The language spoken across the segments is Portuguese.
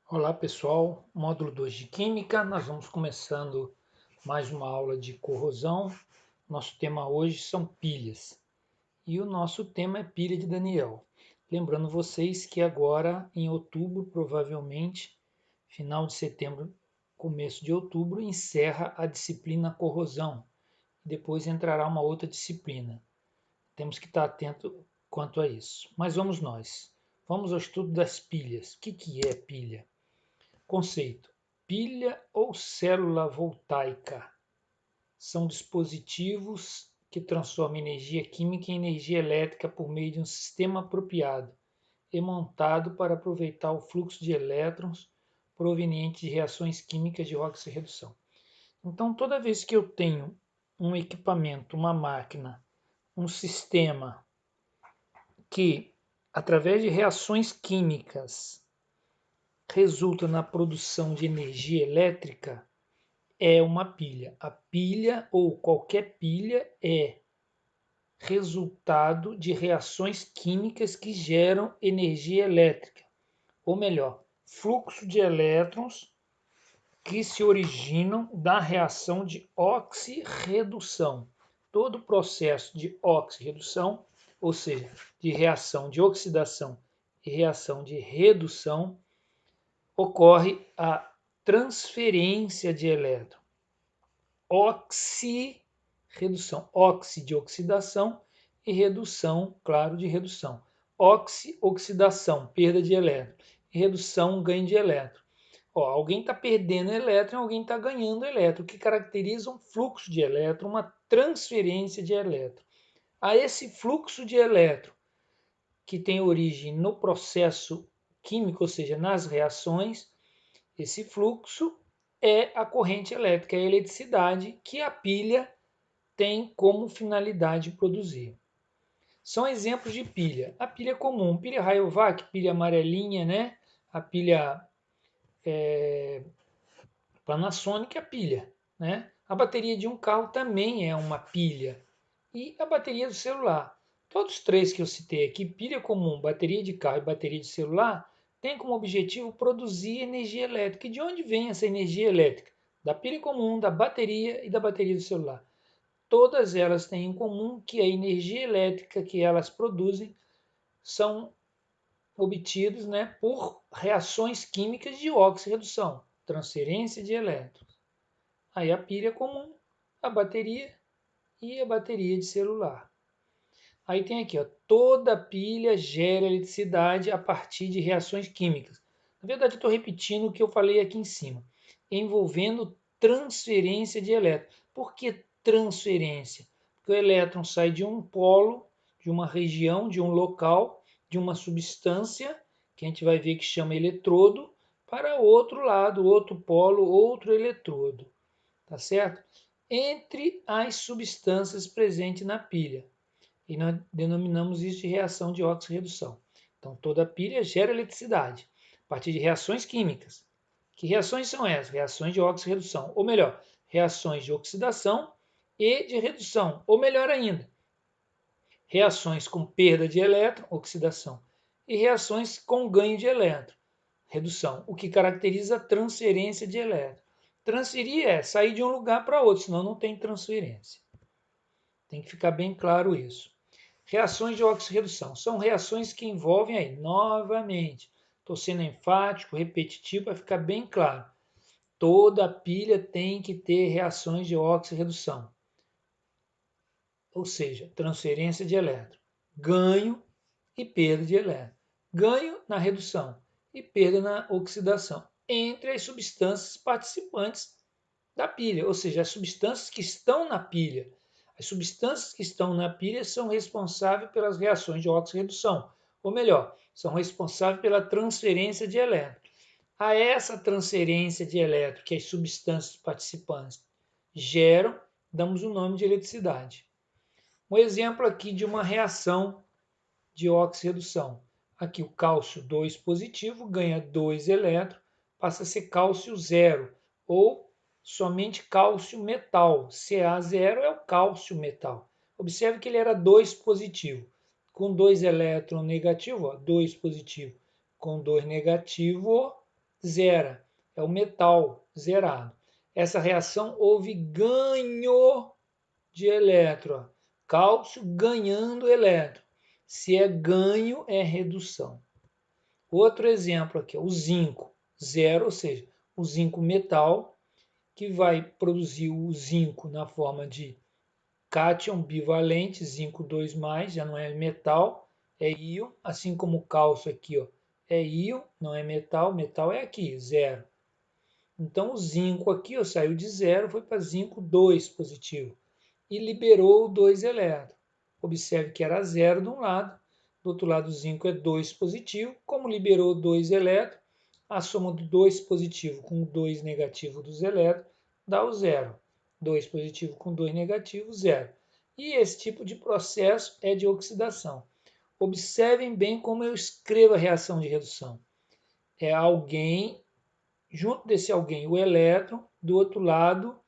Olá pessoal, módulo 2 de Química, nós vamos começando mais uma aula de corrosão. Nosso tema hoje são pilhas e o nosso tema é pilha de Daniel. Lembrando vocês que agora em outubro, provavelmente, final de setembro, começo de outubro, encerra a disciplina corrosão. Depois entrará uma outra disciplina. Temos que estar atento quanto a isso. Mas vamos nós. Vamos ao estudo das pilhas. O que é pilha? Conceito: pilha ou célula voltaica são dispositivos que transformam energia química em energia elétrica por meio de um sistema apropriado e montado para aproveitar o fluxo de elétrons proveniente de reações químicas de oxirredução. Então, toda vez que eu tenho um equipamento, uma máquina, um sistema que, através de reações químicas, resulta na produção de energia elétrica, é uma pilha. A pilha ou qualquer pilha é resultado de reações químicas que geram energia elétrica, ou melhor, fluxo de elétrons que se originam da reação de oxirredução. Todo o processo de oxirredução, ou seja, de reação de oxidação e reação de redução, ocorre a transferência de elétrons. Oxirredução, oxi de oxidação e redução, claro, de redução. Oxidação, perda de elétron. Redução, ganho de elétron. Alguém está perdendo elétron, alguém está ganhando elétron, o que caracteriza um fluxo de elétron, uma transferência de elétron. A esse fluxo de elétron, que tem origem no processo químico, ou seja, nas reações, esse fluxo é a corrente elétrica, é a eletricidade que a pilha tem como finalidade produzir. São exemplos de pilha. A pilha comum, pilha Rayovac, pilha amarelinha, né? A pilha Panasonic, a pilha, né? A bateria de um carro também é uma pilha. E a bateria do celular. Todos os três que eu citei aqui, pilha comum, bateria de carro e bateria de celular, tem como objetivo produzir energia elétrica. E de onde vem essa energia elétrica? Da pilha comum, da bateria e da bateria do celular. Todas elas têm em comum que a energia elétrica que elas produzem são obtidos, né, por reações químicas de oxirredução, transferência de elétrons. Aí a pilha comum, a bateria e a bateria de celular. Aí tem aqui, ó, toda pilha gera eletricidade a partir de reações químicas. Na verdade, eu estou repetindo o que eu falei aqui em cima, envolvendo transferência de elétrons. Por que transferência? Porque o elétron sai de um polo, de uma região, de um local, de uma substância, que a gente vai ver que chama eletrodo, para outro lado, outro polo, outro eletrodo. Tá certo? Entre as substâncias presentes na pilha. E nós denominamos isso de reação de oxirredução. Então, toda pilha gera eletricidade a partir de reações químicas. Que reações são essas? Reações de oxirredução, ou melhor, reações de oxidação e de redução, ou melhor ainda, reações com perda de elétron, oxidação, e reações com ganho de elétron, redução, o que caracteriza a transferência de elétron. Transferir é sair de um lugar para outro, senão não tem transferência. Tem que ficar bem claro isso. Reações de oxirredução são reações que envolvem aí, novamente, estou sendo enfático, repetitivo, para ficar bem claro. Toda pilha tem que ter reações de oxirredução, ou seja, transferência de elétron, ganho e perda de elétron, ganho na redução e perda na oxidação, entre as substâncias participantes da pilha, ou seja, as substâncias que estão na pilha. As substâncias que estão na pilha são responsáveis pelas reações de oxirredução, ou melhor, são responsáveis pela transferência de elétrons. A essa transferência de elétrons que as substâncias participantes geram, damos o nome de eletricidade. Um exemplo aqui de uma reação de oxirredução. Aqui o cálcio 2 positivo ganha 2 elétrons, passa a ser cálcio 0, ou somente cálcio metal. Ca0 é o cálcio metal. Observe que ele era 2 positivo. Com 2 elétrons negativo, 2 positivo. Com 2 negativo, zera, é o metal zerado. Essa reação houve ganho de elétron, cálcio ganhando elétron. Se é ganho, é redução. Outro exemplo aqui, o zinco, zero, ou seja, o zinco metal, que vai produzir o zinco na forma de cátion bivalente, zinco 2+, já não é metal, é íon, assim como o cálcio aqui, ó, é íon, não é metal, metal é aqui, zero. Então o zinco aqui ó, saiu de zero, foi para zinco 2 positivo e liberou 2 elétrons. Observe que era zero de um lado, do outro lado o zinco é 2 positivo, como liberou 2 elétrons, a soma do 2 positivo com o 2 negativo dos elétrons dá o zero. 2 positivo com 2 negativo, zero. E esse tipo de processo é de oxidação. Observem bem como eu escrevo a reação de redução. É alguém, junto desse alguém, o elétron, do outro lado,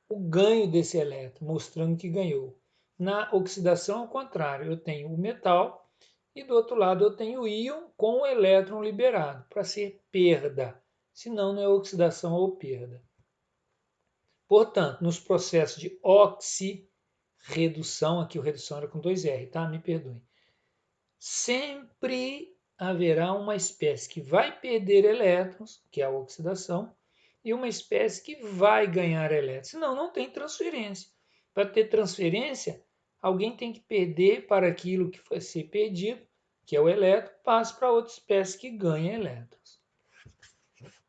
o ganho desse elétron, mostrando que ganhou. Na oxidação, ao contrário, eu tenho o metal e do outro lado eu tenho o íon com o elétron liberado, para ser perda, senão não é oxidação ou perda. Portanto, nos processos de oxirredução, aqui o redução era com 2R, tá? Me perdoem. Sempre haverá uma espécie que vai perder elétrons, que é a oxidação, e uma espécie que vai ganhar elétrons. Senão, não tem transferência. Para ter transferência, alguém tem que perder para aquilo que foi ser perdido, que é o elétron, passe para outra espécie que ganha elétrons.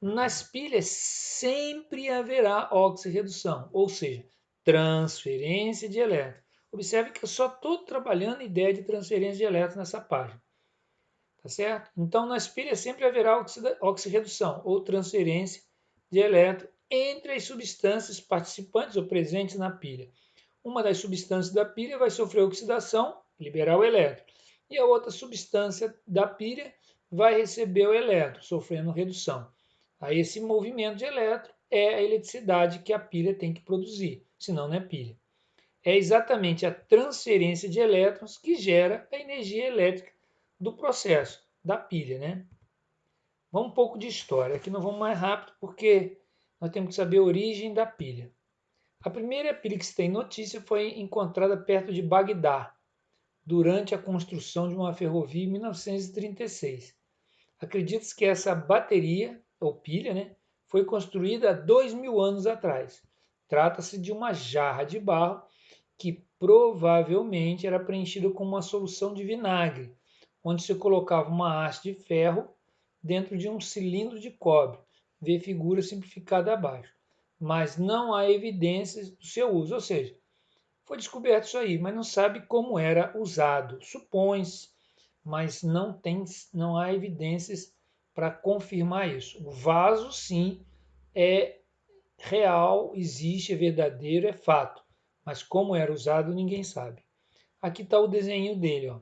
Nas pilhas sempre haverá oxirredução, ou seja, transferência de elétrons. Observe que eu só estou trabalhando a ideia de transferência de elétrons nessa página. Tá certo? Então, nas pilhas sempre haverá oxirredução ou transferência de elétron entre as substâncias participantes ou presentes na pilha. Uma das substâncias da pilha vai sofrer oxidação, liberar o elétron, e a outra substância da pilha vai receber o elétron, sofrendo redução. Aí esse movimento de elétron é a eletricidade que a pilha tem que produzir, senão não é pilha. É exatamente a transferência de elétrons que gera a energia elétrica do processo, da pilha, né? Vamos um pouco de história. Aqui nós vamos mais rápido porque nós temos que saber a origem da pilha. A primeira pilha que se tem notícia foi encontrada perto de Bagdá, durante a construção de uma ferrovia em 1936. Acredita-se que essa bateria, ou pilha, né, foi construída há 2.000 anos atrás. Trata-se de uma jarra de barro que provavelmente era preenchida com uma solução de vinagre, onde se colocava uma haste de ferro dentro de um cilindro de cobre. Vê figura simplificada abaixo. Mas não há evidências do seu uso, ou seja, foi descoberto isso aí, mas não sabe como era usado. Supõe-se, mas não há evidências para confirmar isso. O vaso, sim, é real, existe, é verdadeiro, é fato. Mas como era usado, ninguém sabe. Aqui está o desenho dele, ó.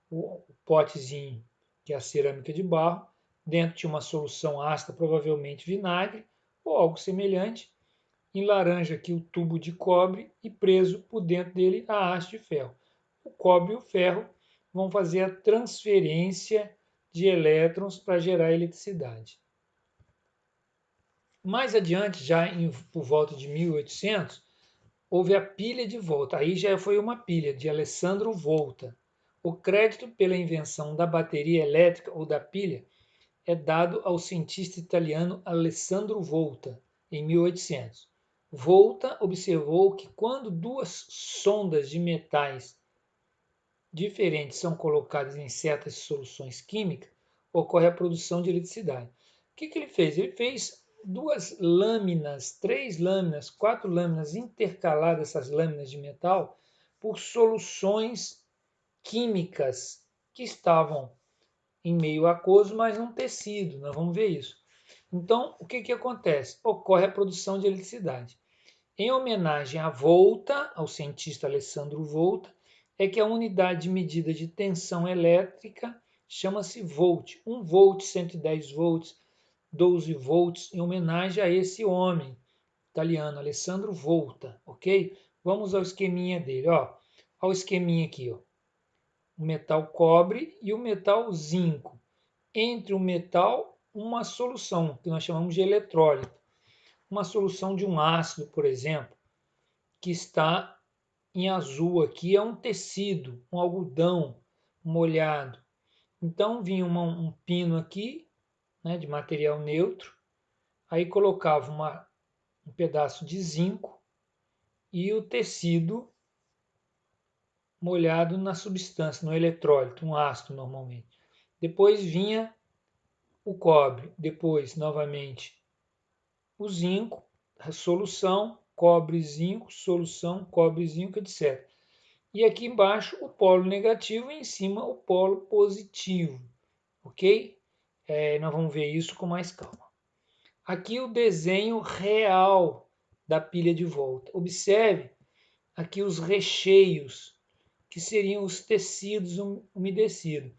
O potezinho, que é a cerâmica de barro. Dentro tinha uma solução ácida, provavelmente vinagre, ou algo semelhante. Em laranja aqui o tubo de cobre e preso por dentro dele a haste de ferro. O cobre e o ferro vão fazer a transferência de elétrons para gerar eletricidade. Mais adiante, por volta de 1800, houve a pilha de Volta. Aí já foi uma pilha de Alessandro Volta. O crédito pela invenção da bateria elétrica ou da pilha é dado ao cientista italiano Alessandro Volta, em 1800. Volta observou que quando duas sondas de metais diferentes são colocadas em certas soluções químicas, ocorre a produção de eletricidade. O que ele fez? Ele fez duas lâminas, 3 lâminas, 4 lâminas intercaladas, essas lâminas de metal, por soluções químicas que estavam em meio aquoso, mas num tecido. Nós vamos ver isso. Então, o que acontece? Ocorre a produção de eletricidade. Em homenagem à Volta, ao cientista Alessandro Volta, é que a unidade de medida de tensão elétrica chama-se volt. 1 volt, 110 volts, 12 volts, em homenagem a esse homem italiano, Alessandro Volta, ok? Vamos ao esqueminha dele, ó. Ao esqueminha aqui, ó. O metal cobre e o metal zinco. Entre o metal uma solução, que nós chamamos de eletrólito. Uma solução de um ácido, por exemplo, que está em azul aqui, é um tecido, um algodão molhado. Então vinha um pino aqui, né, de material neutro, aí colocava um pedaço de zinco e o tecido molhado na substância, no eletrólito, um ácido normalmente. Depois vinha o cobre, depois novamente o zinco, a solução, cobre, zinco, solução, cobre, zinco, etc. E aqui embaixo o polo negativo e em cima o polo positivo, ok? Nós vamos ver isso com mais calma. Aqui o desenho real da pilha de volta. Observe aqui os recheios, que seriam os tecidos umedecidos.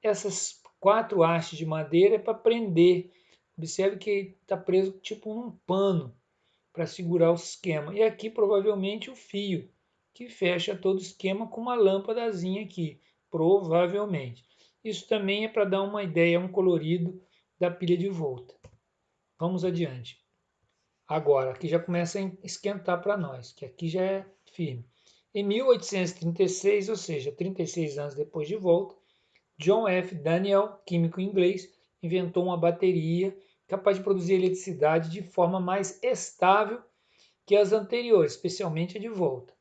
Essas 4 hastes de madeira é para prender. Observe que está preso tipo num pano para segurar o esquema. E aqui provavelmente o fio, que fecha todo o esquema com uma lâmpadazinha aqui, provavelmente. Isso também é para dar uma ideia, um colorido da pilha de volta. Vamos adiante. Agora, aqui já começa a esquentar para nós, que aqui já é firme. Em 1836, ou seja, 36 anos depois de volta, John F. Daniell, químico inglês, inventou uma bateria capaz de produzir eletricidade de forma mais estável que as anteriores, especialmente a de volta.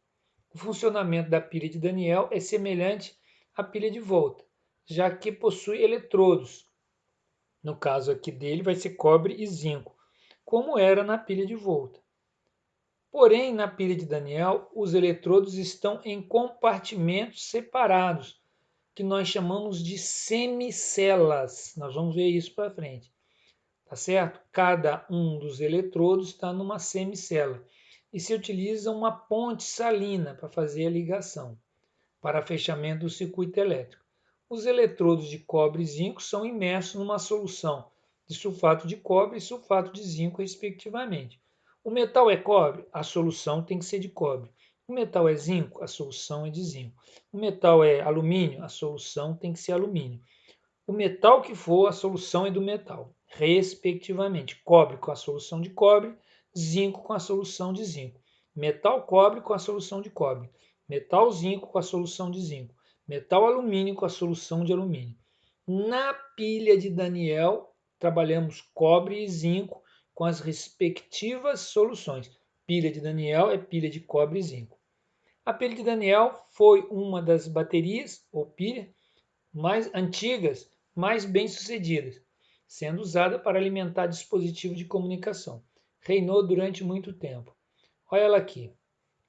O funcionamento da pilha de Daniell é semelhante à pilha de volta, já que possui eletrodos. No caso aqui dele vai ser cobre e zinco, como era na pilha de volta. Porém, na pilha de Daniell, os eletrodos estão em compartimentos separados, que nós chamamos de semicelas. Nós vamos ver isso para frente. Tá certo? Cada um dos eletrodos está numa semicela e se utiliza uma ponte salina para fazer a ligação, para fechamento do circuito elétrico. Os eletrodos de cobre e zinco são imersos numa solução de sulfato de cobre e sulfato de zinco, respectivamente. O metal é cobre? A solução tem que ser de cobre. O metal é zinco? A solução é de zinco. O metal é alumínio? A solução tem que ser alumínio. O metal que for, a solução é do metal, respectivamente. Cobre com a solução de cobre, zinco com a solução de zinco. Metal cobre com a solução de cobre. Metal zinco com a solução de zinco. Metal alumínio com a solução de alumínio. Na pilha de Daniell, trabalhamos cobre e zinco com as respectivas soluções. Pilha de Daniell é pilha de cobre e zinco. A pilha de Daniell foi uma das baterias, ou pilha, mais antigas, mais bem-sucedidas, sendo usada para alimentar dispositivos de comunicação. Reinou durante muito tempo. Olha ela aqui.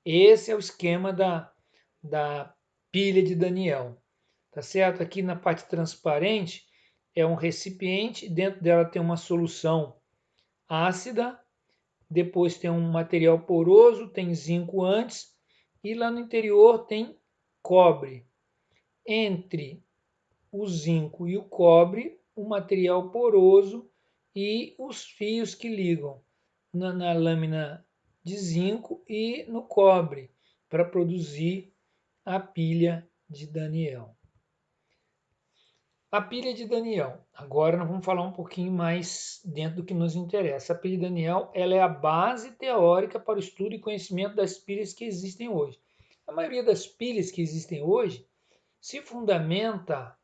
Esse é o esquema da pilha de Daniell. Tá certo? Aqui na parte transparente é um recipiente, dentro dela tem uma solução ácida, depois tem um material poroso, tem zinco antes, e lá no interior tem cobre. Entre o zinco e o cobre, o material poroso e os fios que ligam na lâmina de zinco e no cobre para produzir a pilha de Daniell. A pilha de Daniell. Agora nós vamos falar um pouquinho mais dentro do que nos interessa. A pilha de Daniell, ela é a base teórica para o estudo e conhecimento das pilhas que existem hoje. A maioria das pilhas que existem hoje se fundamenta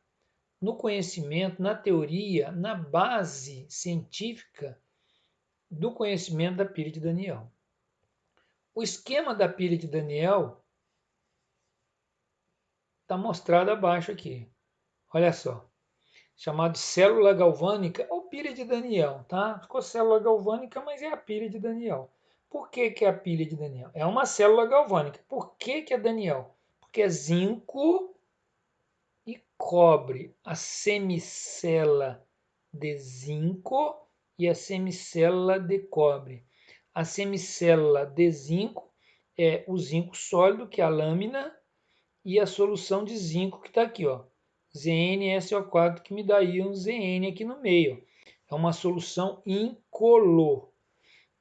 no conhecimento, na teoria, na base científica do conhecimento da pilha de Daniell. O esquema da pilha de Daniell está mostrado abaixo aqui. Olha só. Chamado de célula galvânica ou pilha de Daniell, tá? Ficou célula galvânica, mas é a pilha de Daniell. Por que é a pilha de Daniell? É uma célula galvânica. Por que é Daniell? Porque é zinco e cobre. A semicela de zinco e a semicélula de cobre. A semicélula de zinco é o zinco sólido, que é a lâmina, e a solução de zinco que está aqui, ó, ZnSO4, que me dá aí um Zn aqui no meio. É uma solução incolor.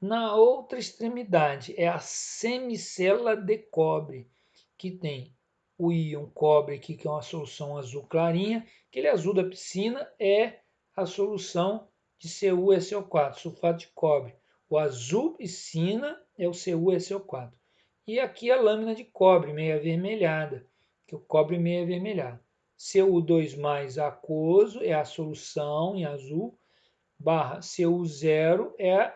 Na outra extremidade é a semicélula de cobre, que tem o íon cobre aqui, que é uma solução azul clarinha. Aquele azul da piscina é a solução de CuSO4, sulfato de cobre. O azul piscina é o CuSO4. E aqui a lâmina de cobre, meio avermelhada, que o cobre meio avermelhado. Cu2 aquoso é a solução em azul, barra Cu0 é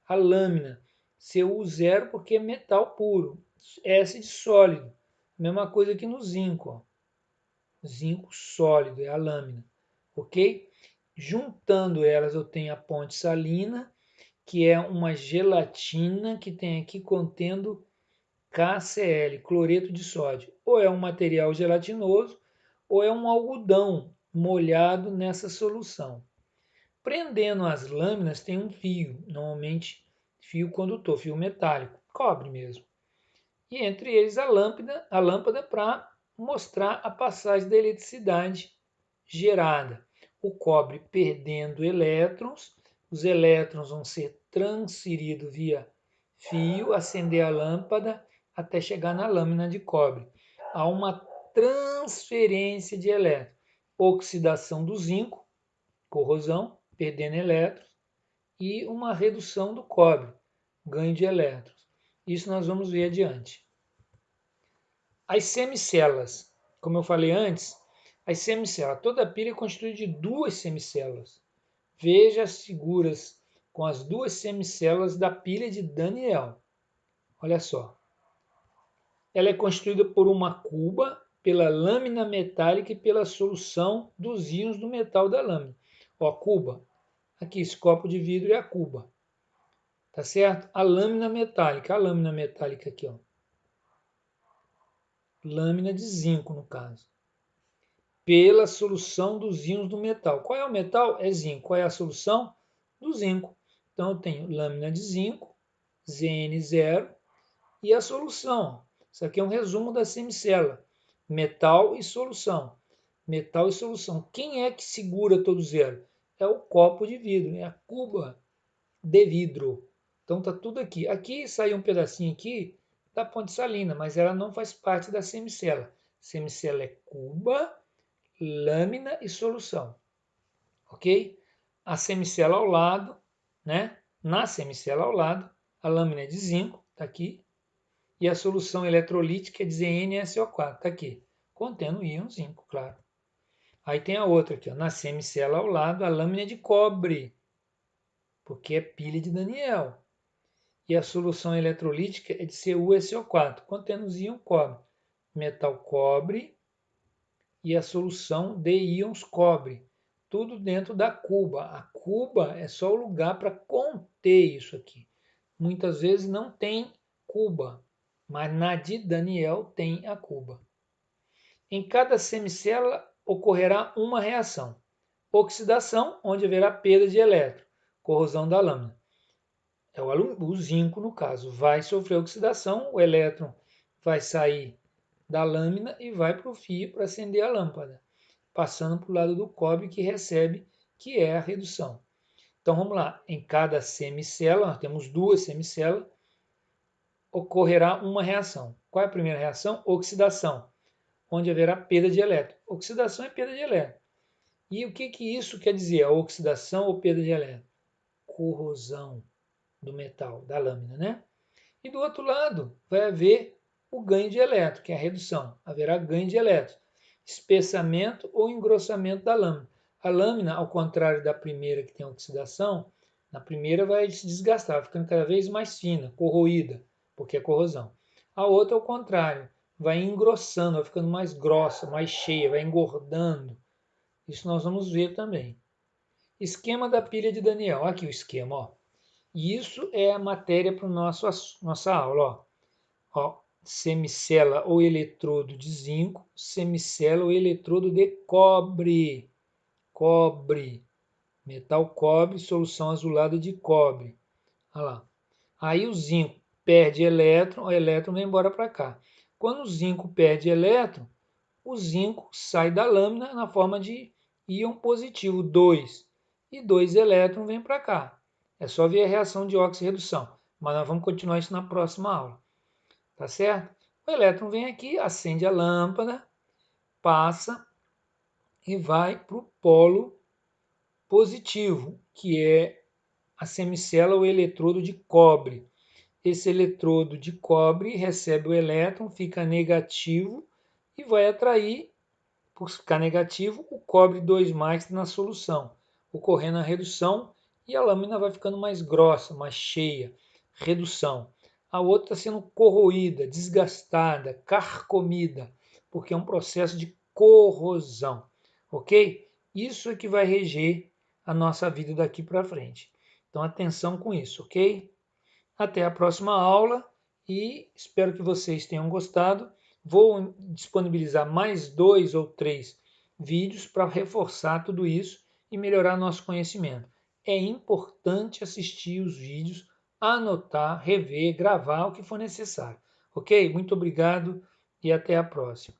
a lâmina. Cu0 porque é metal puro, S de sólido. Mesma coisa que no zinco, ó. Zinco sólido é a lâmina, ok? Juntando elas eu tenho a ponte salina, que é uma gelatina que tem aqui contendo KCl, cloreto de sódio. Ou é um material gelatinoso, ou é um algodão molhado nessa solução. Prendendo as lâminas tem um fio, normalmente fio condutor, fio metálico, cobre mesmo. E entre eles a lâmpada para mostrar a passagem da eletricidade gerada. O cobre perdendo elétrons, os elétrons vão ser transferidos via fio, acender a lâmpada até chegar na lâmina de cobre. Há uma transferência de elétrons, oxidação do zinco, corrosão, perdendo elétrons, e uma redução do cobre, ganho de elétrons. Isso nós vamos ver adiante. As semicelas, como eu falei antes, as semicelas, toda pilha é constituída de duas semicelas. Veja as figuras com as duas semicelas da pilha de Daniel. Olha só. Ela é constituída por uma cuba, pela lâmina metálica e pela solução dos íons do metal da lâmina. Ó, cuba. Aqui, esse copo de vidro é a cuba. Tá certo? A lâmina metálica aqui, ó. Lâmina de zinco, no caso. Pela solução dos íons do metal. Qual é o metal? É zinco. Qual é a solução? Do zinco. Então, eu tenho lâmina de zinco, Zn0, e a solução. Isso aqui é um resumo da semicela. Metal e solução. Metal e solução. Quem é que segura todos eles? É o copo de vidro, é a cuba de vidro. Então tá tudo aqui. Aqui saiu um pedacinho aqui da ponte salina, mas ela não faz parte da semicela. Semicela é cuba, lâmina e solução. Ok? A semicela ao lado, né? Na semicela ao lado, a lâmina é de zinco, tá aqui. E a solução eletrolítica é de ZnSO4, está aqui, contendo íon zinco, claro. Aí tem a outra aqui, ó, na semicela ao lado, a lâmina de cobre, porque é pilha de Daniel. E a solução eletrolítica é de CuSO4, contendo os íons cobre, metal cobre e a solução de íons cobre. Tudo dentro da cuba. A cuba é só o lugar para conter isso aqui. Muitas vezes não tem cuba, mas na de Daniel tem a cuba. Em cada semicela ocorrerá uma reação. Oxidação, onde haverá perda de elétron, corrosão da lâmina. É o zinco, no caso, vai sofrer oxidação, o elétron vai sair da lâmina e vai para o fio para acender a lâmpada, passando para o lado do cobre que recebe, que é a redução. Então vamos lá, em cada semicela, nós temos duas semicelas, ocorrerá uma reação. Qual é a primeira reação? Oxidação, onde haverá perda de elétron. Oxidação é perda de elétron. E o que isso quer dizer, a oxidação ou perda de elétron? Corrosão do metal, da lâmina, né? E do outro lado vai haver o ganho de elétron, que é a redução. Haverá ganho de elétron, espessamento ou engrossamento da lâmina. A lâmina, ao contrário da primeira que tem oxidação, na primeira vai se desgastar, vai ficando cada vez mais fina, corroída, porque é corrosão. A outra, ao contrário, vai engrossando, vai ficando mais grossa, mais cheia, vai engordando. Isso nós vamos ver também. Esquema da pilha de Daniel. Aqui o esquema, ó. E isso é a matéria para nossa aula, ó. Semicela ou eletrodo de zinco, semicela ou eletrodo de cobre. Cobre. Metal cobre, solução azulada de cobre. Olha lá. Aí o zinco perde elétron, o elétron vem embora para cá. Quando o zinco perde elétron, o zinco sai da lâmina na forma de íon positivo, 2. E 2 elétrons vêm para cá. É só ver a reação de óxido-redução. Mas nós vamos continuar isso na próxima aula. Tá certo? O elétron vem aqui, acende a lâmpada, passa e vai para o polo positivo, que é a semicela ou eletrodo de cobre. Esse eletrodo de cobre recebe o elétron, fica negativo e vai atrair, por ficar negativo, o cobre 2 na solução, ocorrendo a redução e a lâmina vai ficando mais grossa, mais cheia. Redução. A outra está sendo corroída, desgastada, carcomida, porque é um processo de corrosão, ok? Isso é que vai reger a nossa vida daqui para frente. Então, atenção com isso, ok? Até a próxima aula e espero que vocês tenham gostado. Vou disponibilizar mais 2 ou 3 vídeos para reforçar tudo isso e melhorar nosso conhecimento. É importante assistir os vídeos, anotar, rever, gravar o que for necessário. Ok? Muito obrigado e até a próxima.